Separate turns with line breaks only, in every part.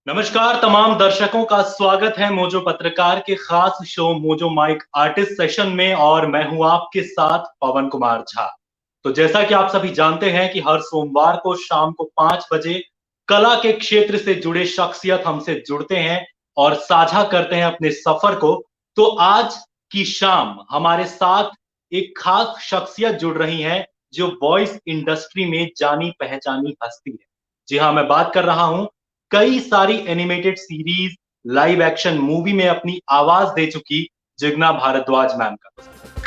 नमस्कार तमाम दर्शकों का स्वागत है मोजो पत्रकार के खास show Mojo mic artist session में। और मैं हूं आपके साथ पवन कुमार झा। तो जैसा कि आप सभी जानते हैं कि हर सोमवार को शाम को 5 बजे कला के क्षेत्र से जुड़े शख्सियत हमसे जुड़ते हैं और साझा करते हैं अपने सफर को। तो आज की शाम हमारे साथ एक खास शख्सियत जुड़ रही है जो वॉइस इंडस्ट्री में जानी पहचानी हस्ती है। जी हाँ, मैं बात कर रहा हूं कई सारी animated series, live action movie में अपनी आवाज दे चुकी जिग्ना भारद्वाज मैम का।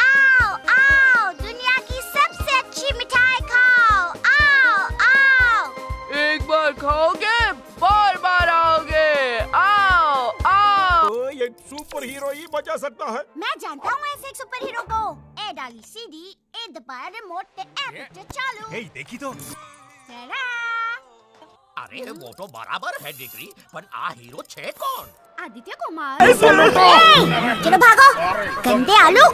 आओ आओ दुनिया की सबसे अच्छी मिठाई खाओ। आओ आओ
एक बार खाओगे बार बार आओगे। आओ आओ
तो ये सुपर हीरो ही बचा सकता है।
मैं जानता हूँ ऐसे एक सुपर हीरो को। ए डाली सीडी, ए दबाया रिमोट ते ए पिक्चर चालू।
हे देखी तो
टेरा!
अरे वो तो बराबर है डिग्री, पर आ हीरो छे कौन?
आदित्य कुमार। चलो भागो गंदे आलू।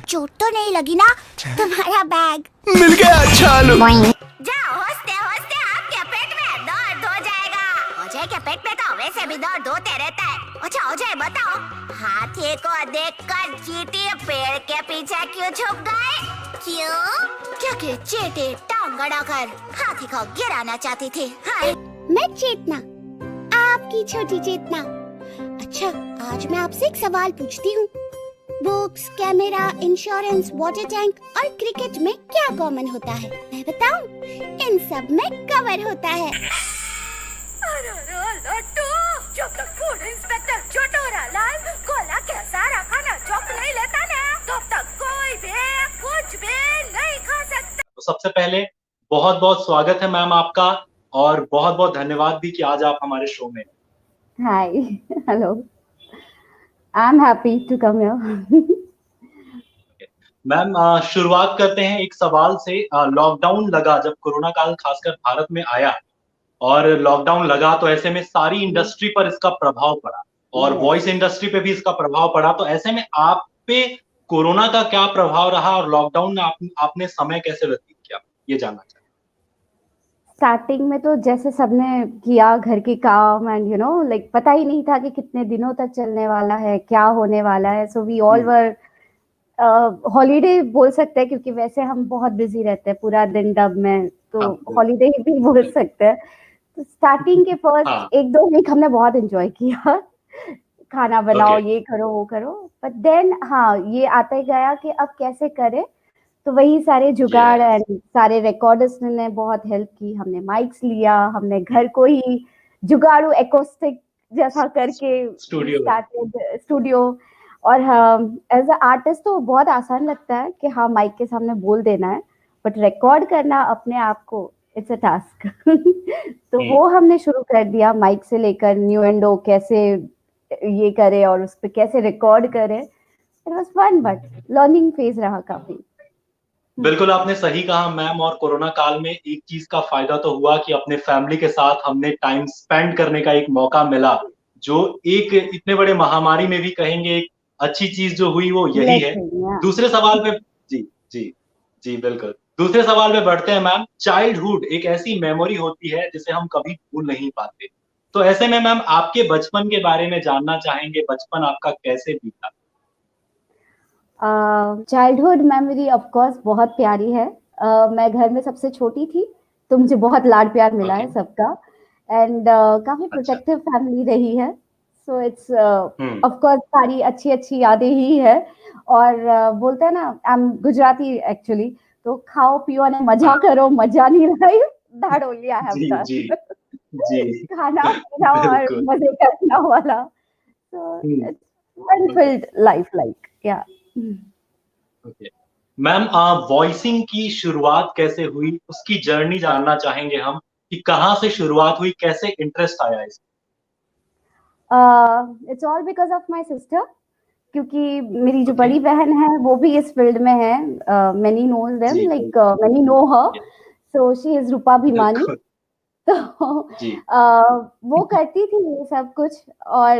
चोट तो नहीं लगी ना? तुम्हारा बैग
मिल गया। अच्छा आलू
जाओ हंसते हंसते आपके पेट में दर्द हो जाएगा। अजय के पेट में तो वैसे भी दर्द होते रहता है। अच्छा अजय बताओ, हाथी को देखकर चींटी पेड़ के पीछे क्यों छुप गए? क्यों? क्योंकि चींटी टांग अड़ाकर हाथी को गिराना चाहती थी। हाँ। मैं चेतना, आपकी छोटी चेतना। अच्छा आज मैं आपसे एक सवाल पूछती हूँ। Books, camera, insurance, water tank और क्रिकेट में क्या कॉमन होता है? मैं बताऊं? इन सब में कवर होता है। लट्टू, जब तक फूड इंस्पेक्टर चटोरा लाल गोला के सारा खाना चौक नहीं लेता ना, तब तक कोई भी कुछ भी नहीं खा सकता।
तो सबसे पहले बहुत बहुत स्वागत है मैम आपका, और बहुत बहुत धन्यवाद भी कि आज आप हमारे शो में।
Hi, hello. I'm happy to come here.
Ma'am शुरुआत करते हैं एक सवाल से। लॉकडाउन लगा जब कोरोना काल खासकर भारत में आया, और लॉकडाउन लगा तो ऐसे में सारी इंडस्ट्री पर इसका प्रभाव पड़ा और वॉइस इंडस्ट्री पे भी इसका प्रभाव पड़ा। तो ऐसे में आप पे कोरोना का क्या प्रभाव रहा और लॉकडाउन में आपने समय कैसे व्यतीत किया, ये जानना चाहिए।
स्टार्टिंग में तो जैसे सबने किया घर के काम एंड लाइक पता ही नहीं था कि कितने दिनों तक चलने वाला है, क्या होने वाला है। So we all were holiday बोल सकते हैं, क्योंकि वैसे हम बहुत बिजी रहते हैं पूरा दिन डब में, तो हॉलीडे ही भी बोल सकते हैं। तो स्टार्टिंग के फर्स्ट 1-2 वीक हमने बहुत एंजॉय किया। खाना बनाओ, ये करो वो करो। बट देन हाँ, ये आता ही गया कि अब कैसे करें। तो वही सारे जुगाड़ एंड सारे रिकॉर्डर्स ने बहुत हेल्प की। हमने माइक्स लिया, हमने घर को ही जुगाड़ू एकोस्टिक जैसा करके स्टार्टेड स्टूडियो। और एज अ आर्टिस्ट तो बहुत आसान लगता है कि हाँ माइक के सामने बोल देना है, बट रिकॉर्ड करना अपने आप को इट्स अ टास्क। तो वो हमने शुरू कर दिया माइक से लेकर न्यूएंडो कैसे ये करे और उस पर कैसे रिकॉर्ड करे। It was fun but learning phase रहा काफी।
बिल्कुल आपने सही कहा मैम। और कोरोना काल में एक चीज का फायदा तो हुआ कि अपने फैमिली के साथ हमने टाइम स्पेंड करने का एक मौका मिला, जो एक इतने बड़े महामारी में भी कहेंगे एक अच्छी चीज जो हुई वो यही है। दूसरे सवाल पे जी जी जी बिल्कुल, दूसरे सवाल पे बढ़ते हैं मैम। चाइल्डहुड एक ऐसी मेमोरी होती है जिसे हम कभी भूल नहीं पाते। तो ऐसे में मैम आपके बचपन के बारे में जानना चाहेंगे, बचपन आपका कैसे बीता?
चाइल्डहुड मेमोरी ऑफ कोर्स बहुत प्यारी है। मैं घर में सबसे छोटी थी, तो मुझे बहुत लाड प्यार मिला है सबका। एंड काफी प्रोटेक्टिव फैमिली रही है। सो इट्स ऑफ कोर्स सारी अच्छी अच्छी यादें ही है। और बोलते हैं ना, आई एम गुजराती एक्चुअली, तो खाओ पियो ने मजा करो, मजा नहीं रही that only I have done.
जी जी
खाना पीना और मजे करना वाला। So it's fun filled life like या।
ओके मैम, वॉइसिंग की शुरुआत कैसे हुई, उसकी जर्नी जानना चाहेंगे हम कि कहाँ से शुरुआत हुई, कैसे इंटरेस्ट आया इसमें?
It's all because of my sister, क्योंकि मेरी जो बड़ी बहन है वो भी इस फील्ड में है। Many knows them, like many know her, so she is Rupa Bhimani. तो वो करती थी ये सब कुछ। और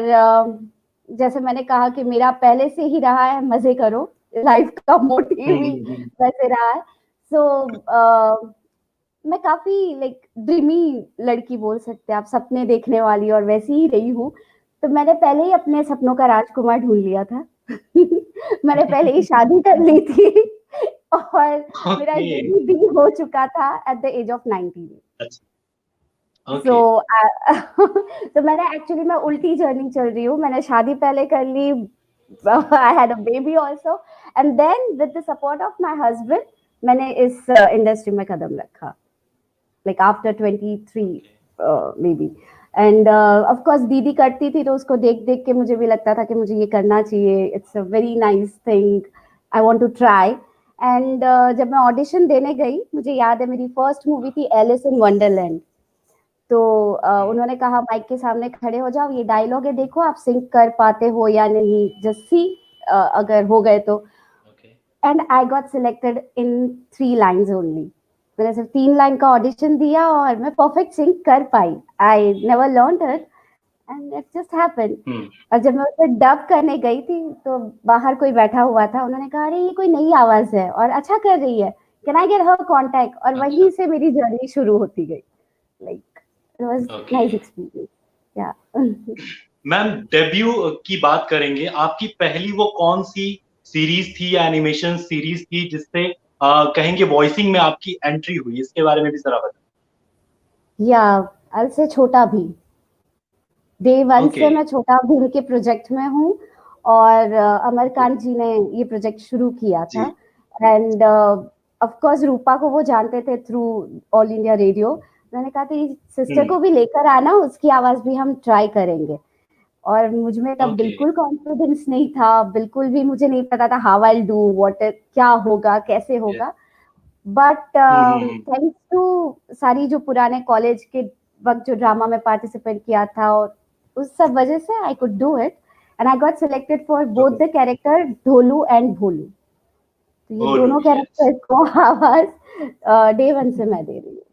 जैसे मैंने कहा कि मेरा पहले से ही रहा है मजे करो, लाइफ का मोटिव ही वैसे रहा है। सो मैं काफी लाइक ड्रीमी लड़की बोल सकते हैं आप, सपने देखने वाली, और वैसी ही रही हूँ। तो मैंने पहले ही अपने सपनों का राजकुमार ढूंढ लिया था। मैंने पहले ही शादी कर ली थी और मेरा
ओके।
बेबी भी हो चुका था एट द एज ऑफ 19।
अच्छा।
So
okay.
तो मैंने एक्चुअली मैं उल्टी जर्नी चल रही हूँ। मैंने शादी पहले कर ली, I had a baby also, and then with the support of my husband मैंने इस इंडस्ट्री में कदम रखा, like after 23 may be. And of course दीदी करती थी तो उसको देख देख के मुझे भी लगता था कि मुझे ये करना चाहिए, it's a very nice thing, I want to try. And जब मैं ऑडिशन देने गई, मुझे याद है मेरी फर्स्ट मूवी थी एलिस इन वंडरलैंड। तो उन्होंने कहा माइक के सामने खड़े हो जाओ, ये डायलॉग है, देखो आप सिंक कर पाते हो या नहीं, जस्ट सी अगर हो गए तो।
Okay.
And I got selected in 3 lines only. मैंने सिर्फ 3 लाइन का ऑडिशन दिया और मैं परफेक्ट सिंग कर पाई। I never learned it and it just happened. और जब मैं उसे डब करने गई थी तो बाहर कोई बैठा हुआ था, उन्होंने कहा अरे ये कोई नई आवाज है और अच्छा कर रही है, can I get her contact? और वहीं से मेरी जर्नी शुरू होती गई। Like it was
okay.
Nice experience. या
मैम, डेब्यू की बात करेंगे, आपकी पहली वो कौन सी सीरीज थी या एनिमेशन सीरीज थी जिससे कहेंगे वॉइसिंग में आपकी एंट्री हुई? इसके बारे में भी जरा बताएं।
या आई से छोटा भी, डे वन
ओके।
से मैं छोटा भीम के प्रोजेक्ट में हूँ और अमरकांत जी ने ये प्रोजेक्ट शुरू किया
जी।
था। एंड ऑफ कोर्स रूपा को वो जानते थे थ्रू ऑल इंडिया रेडियो। मैंने कहा तेरी सिस्टर को भी लेकर आना, उसकी आवाज भी हम ट्राई करेंगे। और मुझ में तब
ओके।
बिल्कुल कॉन्फिडेंस नहीं था, बिल्कुल भी मुझे नहीं पता था हाउ आई डू व्हाट, क्या होगा कैसे होगा। बट थैंक्स टू सारी जो पुराने कॉलेज के वक्त जो ड्रामा में पार्टिसिपेट किया था, और उस सब वजह से I could do it and I got selected for both the character Dholu and Bholu. तो ये
भोलू,
दोनों
yes.
कैरेक्टर को आवाज डे वन से मैं दे रही हूँ।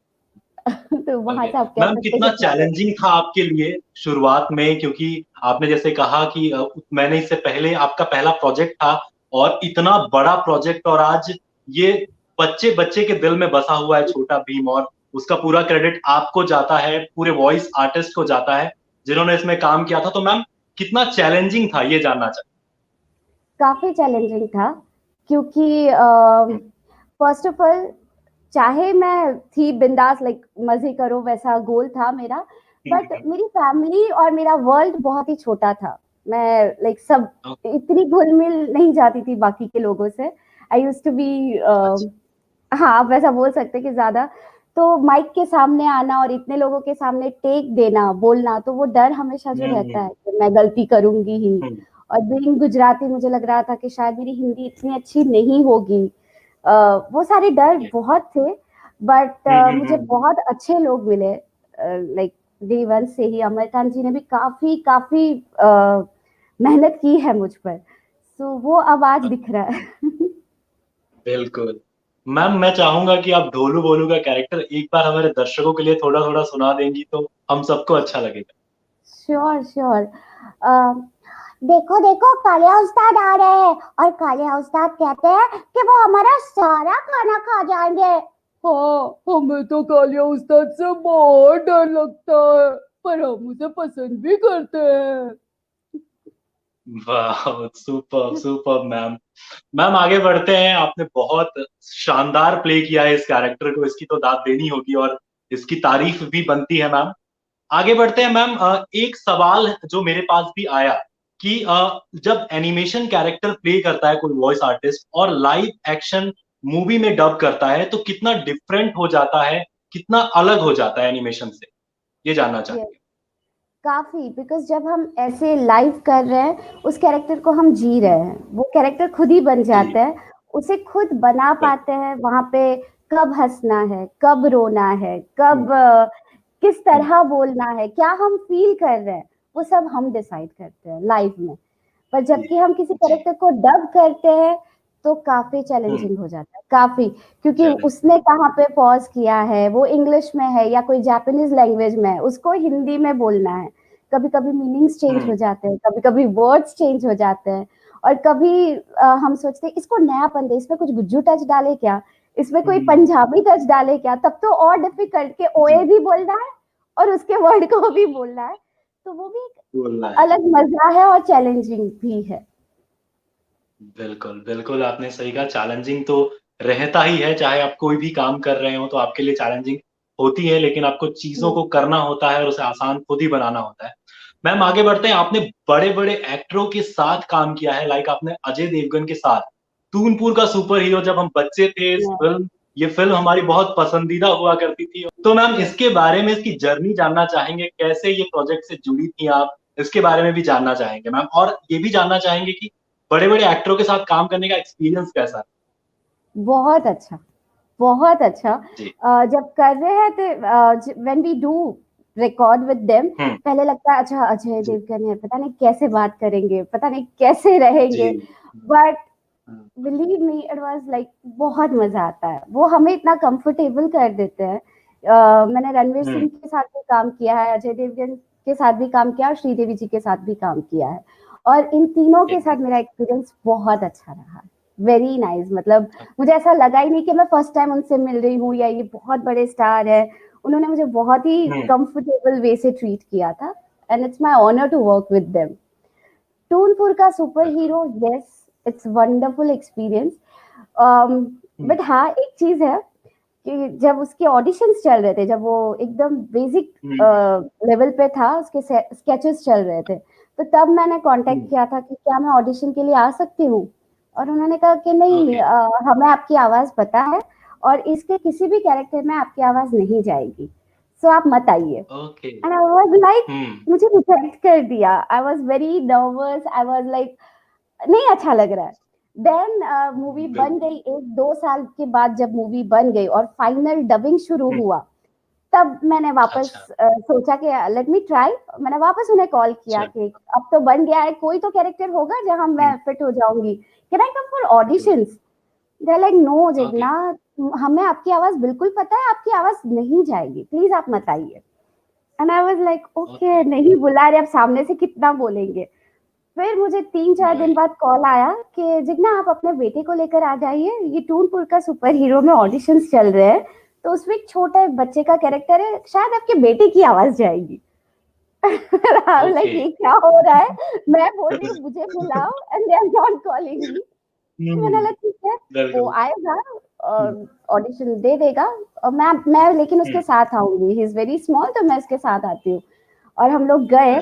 तो वहां
ओके
से आप कह
मैम,
सकते
कितना
हैं कि
चैलेंजिंग था आपके लिए शुरुआत में? क्योंकि आपने जैसे कहा कि मैंने इससे पहले आपका पहला प्रोजेक्ट था और इतना बड़ा प्रोजेक्ट, और आज ये बच्चे बच्चे के दिल में बसा हुआ है छोटा भीम, और उसका पूरा क्रेडिट आपको जाता है, पूरे वॉइस आर्टिस्ट को जाता है जिन्होंने इसमें काम किया था। तो मैम कितना चैलेंजिंग था, ये जानना चाहते
काफी चैलेंजिंग था, क्योंकि फर्स्ट ऑफ ऑल चाहे मैं थी बिंदास, लाइक मजे करो वैसा गोल था मेरा, बट मेरी फैमिली और मेरा वर्ल्ड बहुत ही छोटा था। मैं लाइक सब इतनी घुल मिल नहीं जाती थी बाकी के लोगों से। आई यूज्ड टू बी, हाँ आप वैसा बोल सकते कि ज्यादा। तो माइक के सामने आना और इतने लोगों के सामने टेक देना, बोलना, तो वो डर हमेशा जो रहता है कि मैं गलती करूंगी ही। और बीइंग गुजराती मुझे लग रहा था कि शायद मेरी हिंदी इतनी अच्छी नहीं होगी। वो सारे डर बहुत थे, बट मुझे बहुत अच्छे लोग मिले। लाइक डे वन से ही अमरकांत जी ने भी काफी काफी मेहनत की है मुझ पर, तो वो अब आज दिख रहा है।
बिल्कुल। मैम मैं चाहूंगा कि आप ढोलू बोलू का कैरेक्टर एक बार हमारे दर्शकों के लिए थोड़ा थोड़ा सुना देंगी तो हम सबको अच्छा लगेगा।
Sure sure. देखो देखो कालिया उस्ताद आ रहे हैं, और कालिया उस्ताद कहते हैं कि वो हमारा सारा खाना खा जाएंगे। हाँ, हमें तो कालिया उस्ताद से बहुत डर लगता है, पर हम उसे पसंद भी करते हैं।
वाह, सुपर सुपर मैम। मैम आगे बढ़ते हैं, आपने बहुत शानदार प्ले किया है इस कैरेक्टर को, इसकी तो दाद देनी होगी और इसकी तारीफ भी बनती है मैम। आगे बढ़ते हैं मैम, एक सवाल जो मेरे पास भी आया कि जब एनिमेशन कैरेक्टर प्ले करता है कोई वॉइस आर्टिस्ट और लाइव एक्शन मूवी में डब करता है तो कितना डिफरेंट हो जाता है, कितना अलग हो जाता है एनिमेशन से, ये जानना चाहते हैं।
काफी, बिकॉज जब हम ऐसे लाइव कर रहे हैं उस कैरेक्टर को हम जी रहे हैं, वो कैरेक्टर खुद ही बन जाता है, उसे खुद बना पाते हैं। वहां पे कब हंसना है, कब रोना है, कब किस तरह बोलना है, क्या हम फील कर रहे हैं, वो सब हम डिसाइड करते हैं लाइव में। पर जबकि हम किसी कैरेक्टर को डब करते हैं तो काफी चैलेंजिंग हो जाता है, काफी, क्योंकि उसने कहाँ पे पॉज किया है, वो इंग्लिश में है या कोई जापानीज लैंग्वेज में है, उसको हिंदी में बोलना है। कभी कभी मीनिंग्स चेंज हो जाते हैं, कभी कभी वर्ड्स चेंज हो जाते हैं, और कभी हम सोचते हैं इसको नयापन दे, इसमें कुछ गुज्जू टच डाले क्या, इसमें कोई पंजाबी टच डाले क्या, तब तो और डिफिकल्ट के ओए भी बोलना है और उसके वर्ड को भी बोलना है, तो वो भी एक अलग मजा है और चैलेंजिंग भी है।
बिल्कुल बिल्कुल, आपने सही कहा, चैलेंजिंग तो रहता ही है, चाहे आप कोई भी काम कर रहे हो तो आपके लिए चैलेंजिंग होती है, लेकिन आपको चीजों को करना होता है और उसे आसान खुद ही बनाना होता है। मैम आगे बढ़ते हैं, आपने बड़े बड़े एक्टरों के साथ काम किया है, लाइक आपने अजय देवगन के साथ तूनपुर का सुपर हीरो, जब हम बच्चे थे ये फिल्म हमारी बहुत पसंदीदा हुआ करती थी। तो मैम इसके बारे में, इसकी जर्नी जानना चाहेंगे, कैसे ये प्रोजेक्ट से जुड़ी थी आप, इसके बारे में भी जानना चाहेंगे मैम, और ये भी जानना चाहेंगे कि बड़े बड़े एक्टरों के साथ काम करने का एक्सपीरियंस कैसा है?
बहुत अच्छा, बहुत अच्छा। जब कर रहे हैं तो when we do record with them, पहले लगता है अच्छा अजय देवगन है, पता नहीं कैसे बात करेंगे, पता नहीं कैसे रहेंगे, but believe me it was like बहुत मजा आता है। वो हमें इतना कंफर्टेबल कर देते हैं। मैंने रणवीर सिंह के साथ भी काम किया है, अजय देवगन के साथ भी काम किया और श्रीदेवी जी के साथ भी काम किया है, और इन तीनों के साथ मेरा एक्सपीरियंस बहुत अच्छा रहा, वेरी नाइस। मतलब मुझे ऐसा लगा ही नहीं कि मैं फर्स्ट टाइम उनसे मिल रही हूँ या ये बहुत बड़े स्टार है। उन्होंने मुझे बहुत ही कंफर्टेबल वे से ट्रीट किया था, and it's my honour to work with them. Toonpur का super hero, yes, it's wonderful experience. But हाँ, एक चीज है कि जब उसके ऑडिशंस चल रहे थे, जब वो एकदम बेसिक लेवल पे था, उसके स्केचेस चल रहे थे, तो तब मैंने कांटेक्ट किया था कि क्या मैं ऑडिशन के लिए आ सकती हूँ, और उन्होंने कहा कि नहीं, हमें आपकी आवाज पता है और इसके किसी भी कैरेक्टर में आपकी आवाज नहीं जाएगी, सो आप मत आइए। एंड आई वाज लाइक, मुझे रिजेक्ट कर दिया। I was very nervous, I was like नहीं अच्छा लग रहा है। देन मूवी बन गई, 1-2 साल के बाद जब मूवी बन गई और फाइनल डबिंग शुरू हुआ, तब मैंने वापस सोचा कि लेट मी ट्राई। मैंने वापस उन्हें कॉल किया कि अब तो बन गया है, कोई तो कैरेक्टर होगा जहां मैं फिट हो जाऊंगी, can I come for auditions? They are like no Jigna, हमें आपकी आवाज बिल्कुल पता है, आपकी आवाज नहीं जाएगी, प्लीज आप मत आइए। And I was like okay, नहीं बुला रहे, अब सामने से कितना बोलेंगे। फिर मुझे 3-4 दिन बाद कॉल आया कि जिग्ना आप अपने बेटे को लेकर आ जाइए, ये टूनपुर का सुपर हीरो में ऑडिशंस चल रहे हैं, तो उसमें एक छोटे बच्चे का कैरेक्टर है, शायद आपके बेटे की आवाज जाएगी। लाइक ये क्या हो रहा है? मैं बोल रही हूँ मुझे बुलाओ and they are not calling me. मैंने लगा ठीक है, वो आएगा ऑडिशन दे देगा और मैं लेकिन उसके साथ आऊंगी, ही इज वेरी स्मॉल, तो मैं उसके साथ आती हूँ। और हम लोग गए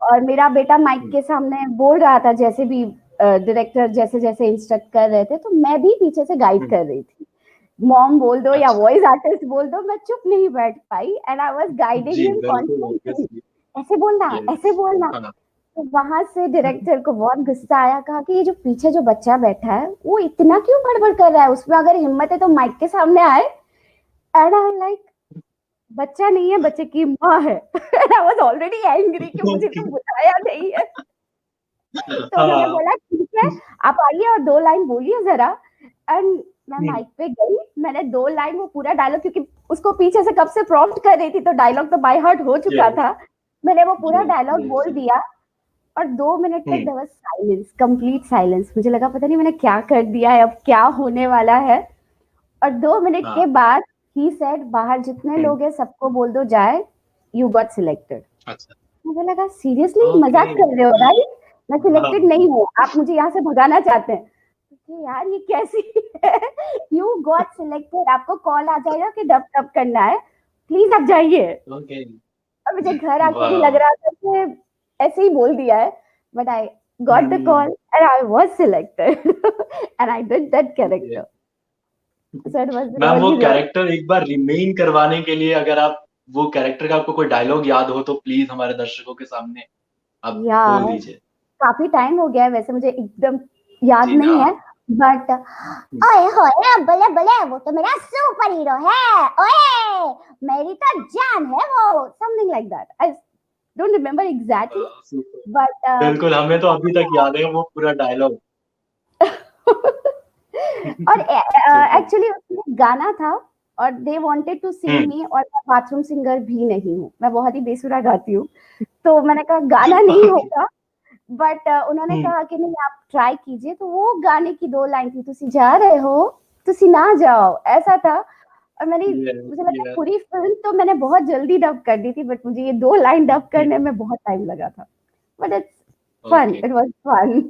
और मेरा बेटा माइक के सामने बोल रहा था, जैसे भी डायरेक्टर जैसे जैसे इंस्ट्रक्ट कर रहे थे, तो मैं भी पीछे से गाइड कर रही थी। मॉम बोल दो या वॉइस आर्टिस्ट बोल दो, मैं चुप नहीं बैठ पाई and I was guiding him constantly, ऐसे बोलना, ऐसे बोलना। तो वहां से डायरेक्टर को बहुत गुस्सा आया, कहा कि ये जो पीछे जो बच्चा बैठा है वो इतना क्यों बड़बड़ कर रहा है, उसमें अगर हिम्मत है तो माइक के सामने आए। एंड आई लाइक, बच्चा नहीं है, बच्चे की माँ है। And I was already angry कि मुझे तो बुलाया नहीं है। तो उन्होंने बोला ठीक है आप आइए और 2 लाइन बोलिए जरा। एंड मैं माइक पे गई, मैंने 2 लाइन, वो पूरा डायलॉग, क्योंकि उसको पीछे से कब से प्रॉम्प्ट कर रही थी तो डायलॉग तो बाय हार्ट हो चुका था, मैंने वो पूरा डायलॉग बोल दिया और 2 मिनट तक there was silence, complete silence. मुझे लगा पता नहीं मैंने क्या कर दिया है, अब क्या होने वाला है। और 2 मिनट के बाद ही सेड, बाहर जितने लोग हैं सबको बोल दो जाए, यू गॉट सिलेक्टेड। मुझे लगा सीरियसली मजाक कर रहे हो राइट, मैं सिलेक्टेड नहीं हूँ, आप मुझे यहाँ से भगाना चाहते हैं। यार ये कैसी है, यू गॉट सिलेक्टेड, आपको कॉल आ जाएगा कि डब डब करना है, प्लीज आप जाइए। और मुझे घर आके भी लग रहा था कि ऐसे ही बोल दिया है, but I got the call and I was selected and I did that character.
Ma'am वो कैरेक्टर एक बार रिमेन करवाने के लिए, अगर आप वो कैरेक्टर का आपको कोई डायलॉग याद हो तो प्लीज हमारे दर्शकों के सामने आप बोल दीजिए।
काफी टाइम हो गया है वैसे, मुझे एकदम याद नहीं है, बट ओए होए बले बले वो तो मेरा सुपर हीरो है, ओए मेरी तो जान है वो, something like that. I don't remember exactly, but
बिल्कुल हमें तो अभी तक याद है वो पूरा डायलॉग।
और एक्चुअली उसमें गाना था और दे वांटेड टू सिंग मी, और मैं बाथरूम सिंगर भी नहीं हूँ, मैं बहुत ही बेसुरा गाती हूँ, तो मैंने कहा गाना नहीं होगा, बट उन्होंने कहा कि नहीं आप ट्राई कीजिए। तो वो गाने की 2 लाइन थी, तुसी जा रहे हो तुसी ना जाओ, ऐसा था। और मुझे लगा
yes.
पूरी फिल्म तो मैंने बहुत जल्दी डब कर दी थी, बट मुझे ये 2 लाइन डब करने में बहुत टाइम लगा था। But it's fun,
Okay.
It was fun.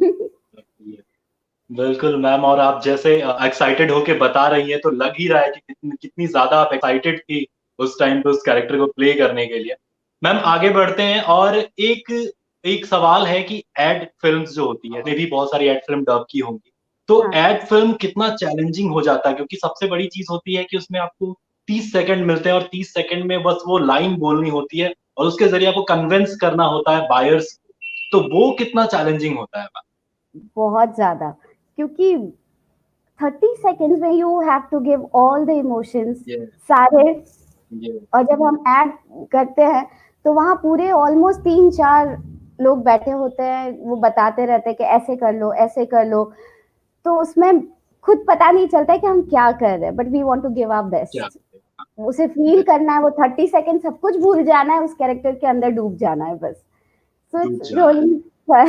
बिल्कुल मैम, और आप जैसे एक्साइटेड होके बता रही हैं तो लग ही रहा है कि कितनी कितनी ज्यादा आप एक्साइटेड थी उस टाइम पे उस कैरेक्टर को प्ले करने के लिए। मैम आगे बढ़ते हैं, और एक एक सवाल है कि एड फिल्म्स जो होती है, भी बहुत सारी एड फिल्म डब की होंगी, तो
हाँ।
एड फिल्म कितना चैलेंजिंग हो जाता है, क्योंकि सबसे बड़ी चीज होती है कि उसमें आपको 30 सेकंड मिलते हैं और 30 सेकंड में बस वो लाइन बोलनी होती है और उसके जरिए आपको कन्विंस करना होता है बायर्स, तो वो कितना चैलेंजिंग होता है मैम?
बहुत ज्यादा, क्योंकि 30 सेकेंड्स में you have to give all the emotions
Yes.
सारे।
Yes.
और जब हम ऐड करते हैं तो वहाँ पूरे ऑलमोस्ट 3-4 लोग बैठे होते हैं, वो बताते रहते हैं कि ऐसे कर लो, ऐसे कर लो, तो उसमें खुद पता नहीं चलता है कि हम क्या कर रहे हैं, but we want to give our
क्या?
बेस्ट। उसे फील करना है, वो 30 सेकेंड सब कुछ भूल जाना है, उस कैरेक्टर के अंदर डूब जाना है बस। सो
डूब
इट्स
जाना है।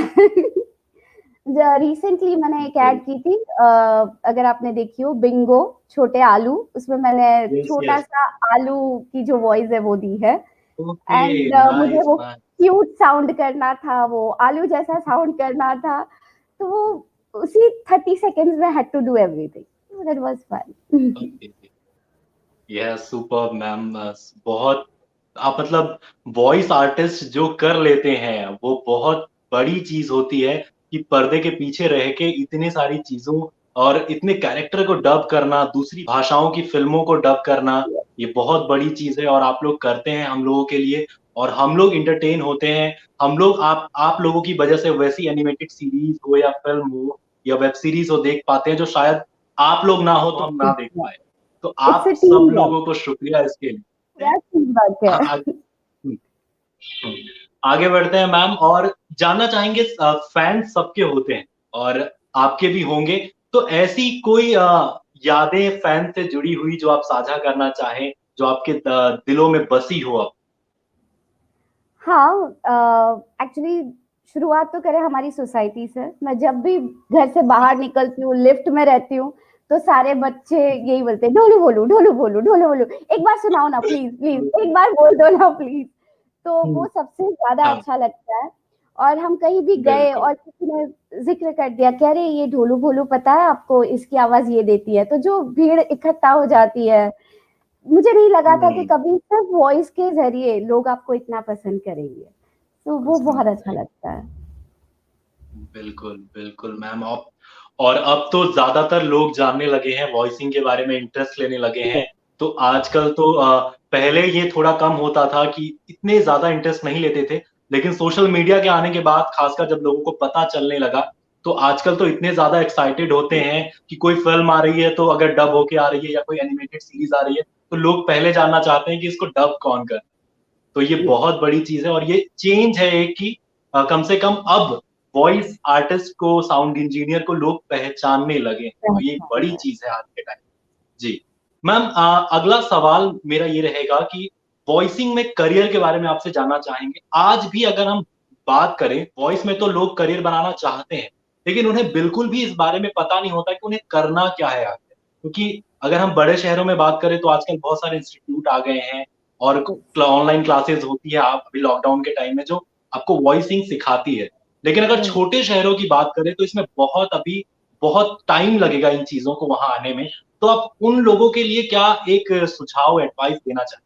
रियली रिसेंटली मैंने एक ऐड की थी, अगर आपने देखी हो, बिंगो छोटे आलू, उसमें मैंने
Yes,
छोटा
yes.
सा आलू की जो वॉइस है वो दी है।
Okay,
एंड मुझे
nice,
वो
nice.
क्यूट साउंड करना था, वो आलू जैसा साउंड करना था, तो वो उसी 30 सेकेंड्स में had to do everything, that was fun.
Okay. Yeah, superb ma'am. बहुत आप मतलब वॉइस आर्टिस्ट जो कर लेते हैं वो बहुत बड़ी चीज होती है कि पर्दे के पीछे रह के इतनी सारी चीजों और इतने कैरेक्टर को डब करना, दूसरी भाषाओं की फिल्मों को डब करना, ये बहुत बड़ी चीज है और आप लोग करते हैं हम लोगों के लिए, और हम लोग इंटरटेन होते हैं। हम लोग आप लोगों की वजह से वैसी एनिमेटेड सीरीज हो या फिल्म हो या वेब सीरीज हो देख पाते हैं जो शायद आप लोग ना हो तो हम ना देख पाए। तो
इट्स
आप
अ
सब
टीम वर्क,
लोगों को शुक्रिया इसके लिए।
टीम वर्क
आ,
है।
आ, हम्म, हम्म। आगे बढ़ते हैं मैम, और जानना चाहेंगे, फैंस सबके होते हैं और आपके भी होंगे, तो ऐसी कोई यादें फैन से जुड़ी हुई जो आप साझा करना चाहें, जो आपके दिलों में बसी हो अब?
हाँ, एक्चुअली शुरुआत तो करें हमारी सोसाइटी से। मैं जब भी घर से बाहर निकलती हूँ, लिफ्ट में रहती हूँ, तो सारे बच्चे यही बोलते हैं, ढोलू बोलू, ढोलू बोलू, ढोलू बोलू, एक बार सुनाओ ना प्लीज, प्लीज एक बार बोल दो ना प्लीज। तो वो सबसे ज्यादा
हाँ,
अच्छा लगता है। और हम कहीं भी गए
बिल्कुल।
और किसी ने जिक्र कर दिया कि अरे ये ढोलू भोलू पता है आपको, इसकी आवाज ये देती है, तो जो भीड़ इकट्ठा हो जाती है। मुझे नहीं लगा था कि कभी सिर्फ वॉइस के जरिए लोग आपको इतना पसंद करेंगे, तो वो बहुत अच्छा लगता है।
बिल्कुल, बिल्कुल मैम। और अब तो ज्यादातर लोग जानने लगे हैं, वॉइसिंग के बारे में इंटरेस्ट लेने लगे हैं। तो आजकल तो पहले ये थोड़ा कम होता था कि इतने ज्यादा इंटरेस्ट नहीं लेते थे, लेकिन सोशल मीडिया के आने के बाद खासकर जब लोगों को पता चलने लगा, तो आजकल तो इतने ज्यादा एक्साइटेड होते हैं कि कोई फिल्म आ रही है तो अगर डब होके आ रही है या कोई एनिमेटेड सीरीज आ रही है तो लोग पहले जानना चाहते हैं कि इसको डब कौन कर। तो ये बहुत बड़ी चीज है और ये चेंज है एक कि कम से कम अब वॉइस आर्टिस्ट को, साउंड इंजीनियर को लोग पहचानने लगे, तो ये एक बड़ी चीज है आज के टाइम। जी मैम, अगला सवाल मेरा ये रहेगा कि वॉइसिंग में करियर के बारे में आपसे जानना चाहेंगे। आज भी अगर हम बात करें वॉइस में, तो लोग करियर बनाना चाहते हैं, लेकिन उन्हें बिल्कुल भी इस बारे में पता नहीं होता कि उन्हें करना क्या है आगे। क्योंकि अगर हम बड़े शहरों में बात करें तो आजकल बहुत सारे इंस्टीट्यूट आ गए हैं और ऑनलाइन क्लासेस होती है, आप अभी लॉकडाउन के टाइम में, जो आपको वॉइसिंग सिखाती है। लेकिन अगर छोटे शहरों की बात करें तो इसमें बहुत टाइम लगेगा इन चीजों को वहां आने में। तो आप उन लोगों के लिए क्या एक सुझाव, एडवाइस देना चाहेंगे?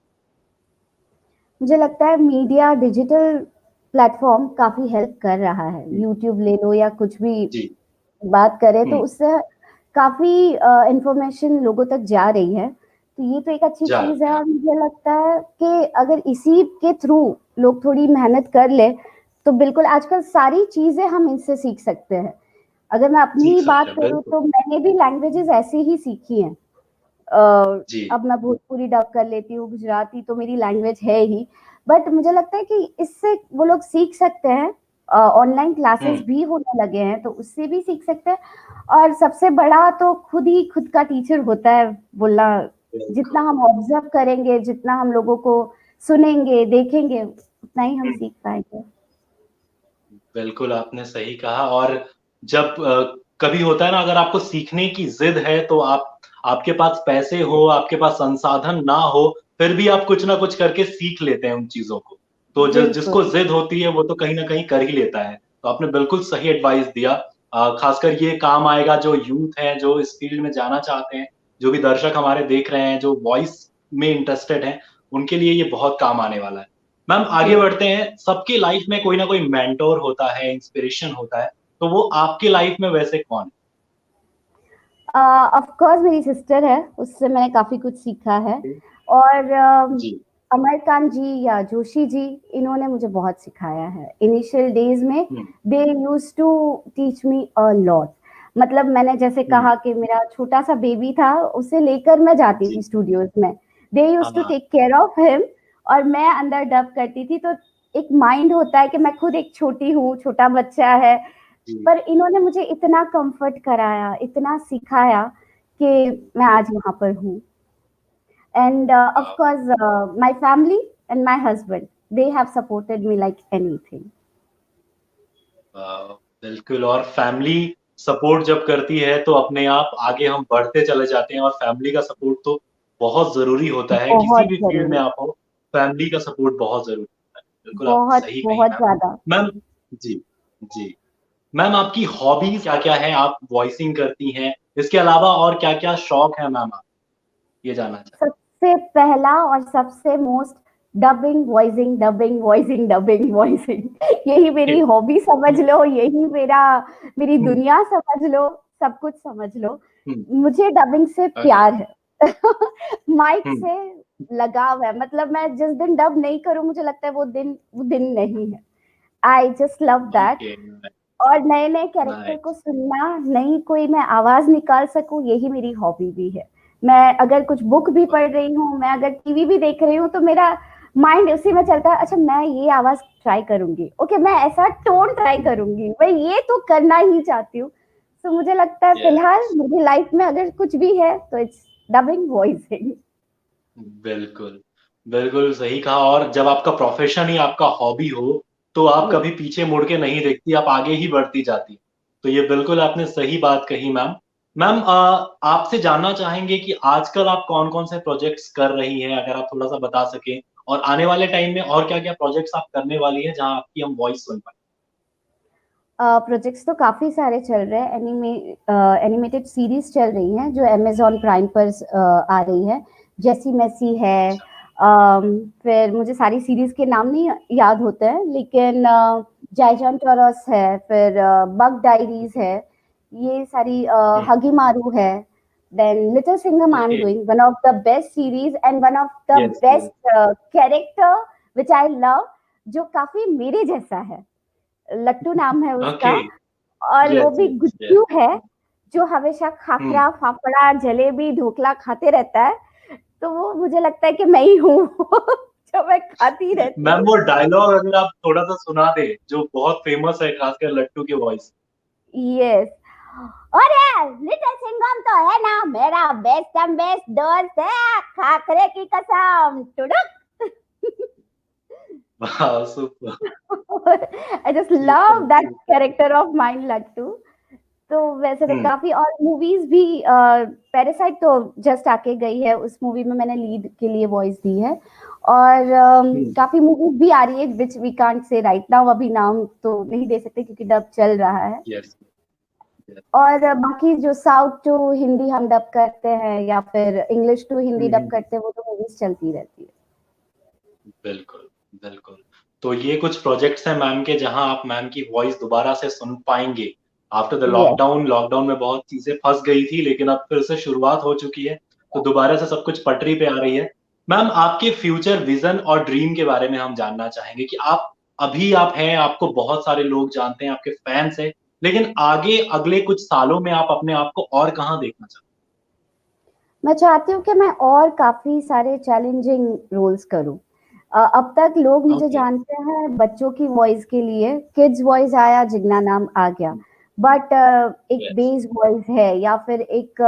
मुझे लगता है मीडिया, डिजिटल प्लेटफॉर्म काफी हेल्प कर रहा है। यूट्यूब ले लो या कुछ भी
जी।
बात करें, तो उससे काफी इंफॉर्मेशन लोगों तक जा रही है, तो ये तो एक अच्छी चीज है। और मुझे लगता है कि अगर इसी के थ्रू लोग थोड़ी मेहनत कर ले, तो बिल्कुल आजकल सारी चीजें हम इनसे सीख सकते हैं। अगर मैं अपनी ही बात करूँ तो मैंने भी लैंग्वेजेस ऐसे ही सीखी हैं। अब मैं भोजपुरी डब कर लेती हूँ, गुजराती तो मेरी लैंग्वेज है ही, बट मुझे लगता है कि इससे वो लोग सीख सकते हैं। ऑनलाइन क्लासेस भी होने लगे हैं, तो उससे भी सीख सकते हैं। और सबसे बड़ा तो खुद का टीचर होता है बोलना। जितना हम ऑब्जर्व करेंगे, जितना हम लोगों को सुनेंगे, देखेंगे, उतना ही हम सीख पाएंगे।
बिल्कुल, आपने सही कहा। और जब कभी होता है ना, अगर आपको सीखने की जिद है तो आपके पास पैसे हो, आपके पास संसाधन ना हो, फिर भी आप कुछ ना कुछ करके सीख लेते हैं उन चीजों को। तो जिसको
बिल्कुल।
जिद होती है वो तो कहीं ना कहीं कर ही लेता है। तो आपने बिल्कुल सही एडवाइस दिया। खासकर ये काम आएगा जो यूथ है, जो इस फील्ड में जाना चाहते हैं, जो भी दर्शक हमारे देख रहे हैं, जो वॉइस में इंटरेस्टेड हैं, उनके लिए ये बहुत काम आने वाला है। मैम आगे
यस।
बढ़ते हैं। सबकी लाइफ में कोई ना कोई मेंटोर होता है, इंस्पिरेशन होता है, तो वो आपकी लाइफ में वैसे कौन है?
ऑफ कोर्स मेरी सिस्टर है, उससे मैंने काफी कुछ सीखा है। और
जी।
अमरकांत जी या जोशी जी, इन्होंने मुझे बहुत सिखाया है। इनिशियल डेज में
hmm.
They used to teach me a lot. मतलब मैंने जैसे कहा कि मेरा छोटा सा बेबी था, उसे लेकर मैं जाती
जी।
थी स्टूडियोज में। दे यूज्ड टू
हाँ।
टेक केयर ऑफ हिम, और मैं अंदर डब करती थी। तो एक माइंड होता है कि मैं खुद एक छोटी हूँ, छोटा बच्चा है,
जी।
पर इन्होंने मुझे इतना कंफर्ट कराया, इतना सिखाया कि मैं आज वहां पर हूँ। And of
वाह,
course, my family and my husband, they have supported me like anything.
बिल्कुल। और फैमिली सपोर्ट जब करती है तो अपने आप आगे हम बढ़ते चले जाते हैं, और फैमिली का सपोर्ट तो बहुत जरूरी होता है। किसी
बहुत
भी फील्ड में
जरूरी।
आप हो, फैमिली का सपोर्ट बहुत जरूरी होता है। बिल्कुल आपने
बहुत
सही कही
बहुत
मैम।
ज्यादा।
मैम जी। जी। मैम आपकी हॉबीज क्या क्या है? आप वॉइसिंग करती हैं, इसके अलावा और क्या क्या शौक है मैम? आप ये जानना चाहते
सबसे पहला और सबसे most, dubbing voicing, dubbing voicing, dubbing voicing. यही मेरी
हैं?
हॉबी समझ लो, यही मेरी
हम्म।
दुनिया समझ लो, सब कुछ समझ लो।
हम्म।
मुझे डबिंग से
ओके।
प्यार है। माइक
हम्म।
से लगाव है। मतलब मैं जिस दिन डब नहीं करूं, मुझे लगता है वो दिन नहीं है। I just love that.
Okay.
और नए नए कैरेक्टर को
नाइस।
सुनना, नई कोई मैं आवाज निकाल सकूं, यही मेरी हॉबी भी है। मैं अगर कुछ बुक भी पढ़ रही हूँ, मैं अगर टीवी भी देख रही हूँ, तो मेरा माइंड उसी में चलता है, अच्छा मैं ये आवाज ट्राई करूंगी, ओके मैं ऐसा टोन ट्राई करूंगी, मैं ये तो करना ही चाहती हूँ। तो मुझे लगता है फिलहाल
यस।
मेरी लाइफ में अगर कुछ भी है तो इट्स डबिंग वॉइसिंग।
बिल्कुल, बिल्कुल सही कहा। और जब आपका प्रोफ़ेशन ही आपका हॉबी हो, तो आप
यस।
कभी पीछे मुड़ के नहीं देखती, आप आगे ही बढ़ती जाती। तो ये बिल्कुल आपने सही बात कही मैम। मैम आपसे जानना चाहेंगे कि आजकल आप कौन-कौन से प्रोजेक्ट्स कर रही हैं? अगर आप थोड़ा-सा बता सकें, और आने वाले टाइम में और क्या-क्या प्रोजेक्ट्स आप करने वाली हैं, जहाँ आपकी हम वॉइस सुन पाएँ?
प्रोजेक्ट्स तो काफ़ी सारे चल रहे हैं। एनिमेटेड सीरीज चल रही हैं जो अमेज़न प्राइम पर आ रही है। जेसी मेसी है।
अच्छा।
फिर मुझे सारी सीरीज के नाम नहीं याद होते हैं, लेकिन जाइजान टोरस है, फिर बग डायरीज है, ये सारी
हुँ।
हगी मारू है। Then little Singham I am
okay.
Doing one of the best series and one of the
yes, yes.
Best character which I love, जो काफ़ी मेरे जैसा है। लट्टू नाम है उसका।
ओके।
और वो
यस,
भी
यस, यस।
गुच्चू है, जो हमेशा
हुँ।
खाखरा, फाफड़ा, जलेबी, ढोकला खाते रहता है। तो वो मुझे लगता है कि मैं ही हूँ, जो मैं खाती रहती
मैम
हूँ।
वो डायलॉग अगर आप थोड़ा-सा सुना दें, जो बहुत फेमस है खासकर लट्टू की वॉइस।
यस। अरे लिटिल सिंघम तो है ना मेरा बेस्ट एंड बेस्ट दोस्त है, खाखरे की कसम, टुडुक।
वाह! Super,
I just
super,
love that
super.
Character of mind लट्टू। तो वैसे तो
हुँ।
काफी और मूवीज भी, पैरासाइट तो जस्ट आके गई है, उस मूवी में मैंने लीड के लिए वॉइस दी है। और
हुँ।
काफी मूवीज भी आ रही है which we can't say right now, अभी नाम तो नहीं दे सकते क्योंकि डब चल रहा है।
Yes, yes.
और बाकी जो साउथ टू हिंदी हम डब करते हैं या फिर इंग्लिश टू हिंदी
हुँ,
डब
हुँ।
करते हैं, वो तो मूवीज चलती रहती है।
बिल्कुल, बिल्कुल। तो ये कुछ प्रोजेक्ट्स हैं मैम के, जहाँ आप मैम की वॉइस दोबारा से सुन पाएँगे। After the
yes.
Lockdown, lockdown में बहुत चीज़ें फँस गई थी, लेकिन अब फिर से शुरुआत हो चुकी है, तो दोबारा से सब कुछ पटरी पे आ रही है। मैम आपके फ्यूचर विज़न और ड्रीम के बारे में हम जानना चाहेंगे कि आप हैं, आपको बहुत सारे लोग जानते हैं, आपके फैन्स हैं, लेकिन आगे अगले कुछ सालों में आप अपने आप को और कहाँ देखना चाहते
मैं चाहती हूँ कि मैं और काफ़ी सारे चैलेंजिंग रोल्स करूँ। अब तक लोग
हैं?
मुझे
ओके।
जानते हैं बच्चों की वॉइस के लिए, किड्स वॉइस आया, जिग्ना नाम आ गया। बट एक
यस।
बेस वॉइस है या फिर एक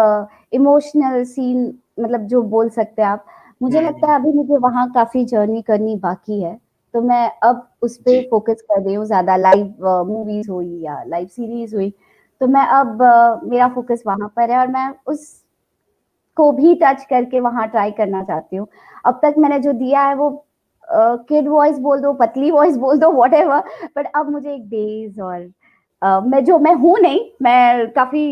इमोशनल सीन, मतलब जो बोल सकते हैं आप। मुझे
हुँ,
लगता
हुँ।
है अभी मुझे वहाँ काफ़ी जर्नी करनी बाकी है। तो मैं अब उस पे
जी।
फ़ोकस कर रही हूँ ज़्यादा, लाइव मूवीज़ हुई या लाइव सीरीज़ हुई। तो मैं अब मेरा फ़ोकस वहाँ पर है और मैं को भी टच करके वहां ट्राई करना चाहती हूँ। अब तक मैंने जो दिया है वो किड वॉइस बोल दो, पतली वॉइस बोल दो, व्हाटएवर, बट अब मुझे एक बेस और मैं हूँ नहीं, मैं काफी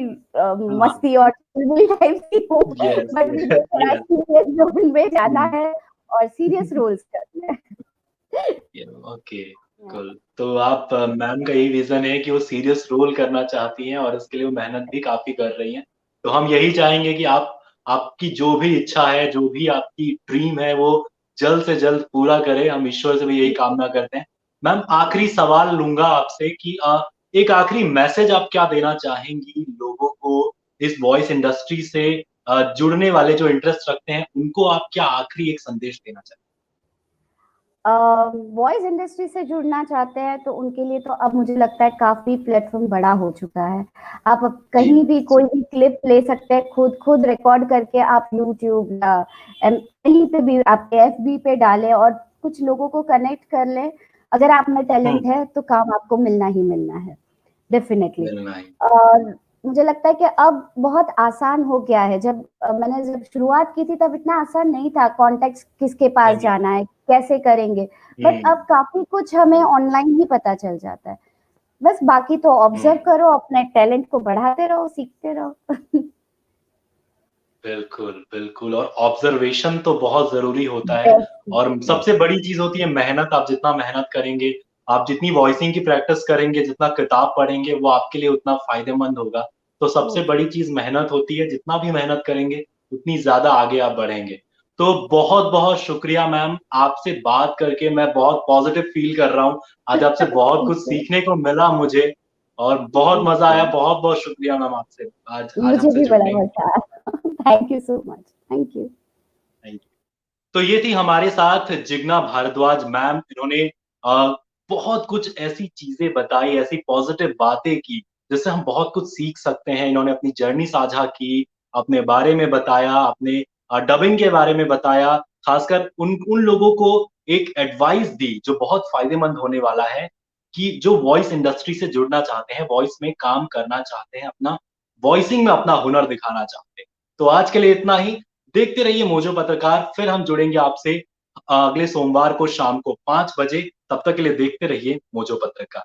मस्ती और चुलबुली टाइप की हूँ,
Yes,
बट मुझे थोड़ा
yes.
सीरियस रोल में जाना है और सीरियस रोल्स करने हैं।
ओके, कुल। तो आप मैम का यही विजन है कि वो सीरियस रोल करना चाहती हैं और इसके लिए वो मेहनत भी काफी कर रही हैं। तो हम यही चाहेंगे कि आपकी जो भी इच्छा है, जो भी आपकी ड्रीम है, वो जल्द से जल्द पूरा करें। हम ईश्वर से भी यही कामना करते हैं। मैम, आखिरी सवाल लूंगा आपसे कि एक आखिरी मैसेज आप क्या देना चाहेंगी लोगों को, इस वॉइस इंडस्ट्री से जुड़ने वाले जो इंटरेस्ट रखते हैं, उनको आप क्या आखिरी एक संदेश देना चाहेंगे?
वॉइस इंडस्ट्री से जुड़ना चाहते हैं तो उनके लिए तो अब मुझे लगता है काफी प्लेटफॉर्म बड़ा हो चुका है। आप अब कहीं भी कोई भी क्लिप ले सकते हैं, खुद रिकॉर्ड करके आप यूट्यूब या कहीं पे भी आपके एफबी पे डालें और कुछ लोगों को कनेक्ट कर लें। अगर आप में टैलेंट है तो काम आपको मिलना ही मिलना है, डेफिनेटली।
मिलना ही।
और मुझे लगता है कि अब बहुत आसान हो गया है। मैंने जब शुरुआत की थी तब इतना आसान नहीं था, कॉन्टेक्ट किसके पास
नहीं।
जाना है, कैसे करेंगे, बट अब काफी कुछ हमें ऑनलाइन ही पता चल जाता है। बस बाकी तो ऑब्जर्व करो, अपने टैलेंट को बढ़ाते रहो, सीखते रहो।
बिल्कुल, बिल्कुल। और ऑब्जर्वेशन तो बहुत ज़रूरी होता है और सबसे बड़ी चीज़ होती है मेहनत। आप जितना मेहनत करेंगे, आप जितनी वॉइसिंग की प्रैक्टिस करेंगे, जितना किताब पढ़ेंगे, वो आपके लिए उतना फ़ायदेमंद होगा। तो सबसे बड़ी चीज़ मेहनत होती है, जितना भी मेहनत करेंगे, उतनी ज़्यादा आगे आप बढ़ेंगे। तो बहुत-बहुत शुक्रिया मैम, आपसे बात करके मैं बहुत पॉज़िटिव फ़ील कर रहा हूँ। आज आपसे बहुत कुछ सीखने को मिला मुझे और बहुत मज़ा आया। बहुत-बहुत शुक्रिया मैम आपसे आज
मुझे
हमसे
भी बड़ा
जुड़ने के लिए।
मजा आया। Thank you so much, thank you.
Thank you. तो ये थी हमारे साथ जिग्ना भारद्वाज मैम। इन्होंने बहुत कुछ ऐसी चीजें बताई, ऐसी पॉजिटिव बातें की, जिससे हम बहुत कुछ सीख सकते हैं। इन्होंने अपनी जर्नी साझा की, अपने बारे में बताया, अपने डबिंग के बारे में बताया। खासकर उन उन लोगों को एक एडवाइस दी जो बहुत फायदेमंद होने वाला है, कि जो वॉइस इंडस्ट्री से जुड़ना चाहते हैं, वॉइस में काम करना चाहते हैं, अपना वॉइसिंग में अपना हुनर दिखाना चाहते हैं। तो आज के लिए इतना ही। देखते रहिए मोजो पत्रकार। फिर हम जुड़ेंगे आपसे अगले सोमवार को शाम को 5 बजे। तब तक के लिए देखते रहिए मोजो पत्रकार।